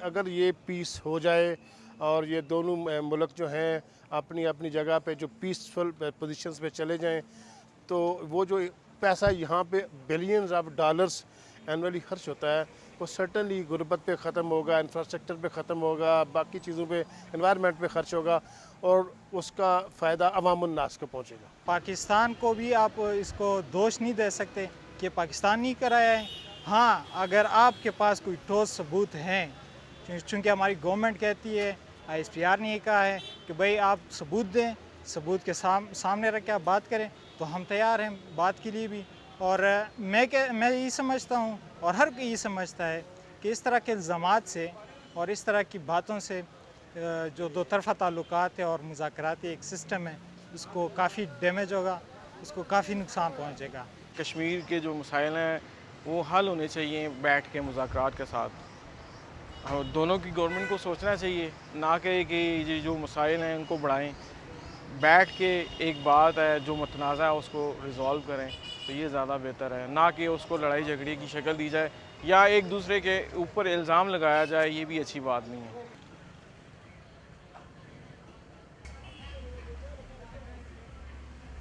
اگر یہ پیس ہو جائے اور یہ دونوں ملک جو ہیں اپنی اپنی جگہ پہ جو پیسفل پوزیشنز پہ چلے جائیں تو وہ جو پیسہ یہاں پہ بلینز آف ڈالرز اینولی خرچ ہوتا ہے وہ سرٹنلی غربت پہ ختم ہوگا، انفراسٹرکچر پہ ختم ہوگا، باقی چیزوں پہ انوائرمنٹ پہ خرچ ہوگا اور اس کا فائدہ عوام الناس کو پہنچے گا۔ پاکستان کو بھی آپ اس کو دوش نہیں دے سکتے کہ پاکستان نہیں کرایا ہے۔ ہاں، اگر آپ کے پاس کوئی ٹھوس ثبوت ہیں، چونکہ ہماری گورنمنٹ کہتی ہے، ISPR نے یہ کہا ہے کہ بھئی آپ ثبوت دیں، ثبوت کے سامنے رکھ کے آپ بات کریں، تو ہم تیار ہیں بات کے لیے بھی۔ اور میں یہ سمجھتا ہوں اور ہر کوئی یہ سمجھتا ہے کہ اس طرح کے الزامات سے اور اس طرح کی باتوں سے جو دو طرفہ تعلقات ہے اور مذاکراتی ایک سسٹم ہے اس کو کافی ڈیمیج ہوگا، اس کو کافی نقصان پہنچے گا۔ کشمیر کے جو مسائل ہیں وہ حل ہونے چاہیے بیٹھ کے مذاکرات کے ساتھ۔ دونوں کی گورنمنٹ کو سوچنا چاہیے، نہ کہ یہ جو مسائل ہیں ان کو بڑھائیں، بیٹھ کے ایک بات ہے جو متنازع ہے اس کو ریزالو کریں تو یہ زیادہ بہتر ہے، نہ کہ اس کو لڑائی جھگڑے کی شکل دی جائے یا ایک دوسرے کے اوپر الزام لگایا جائے، یہ بھی اچھی بات نہیں ہے۔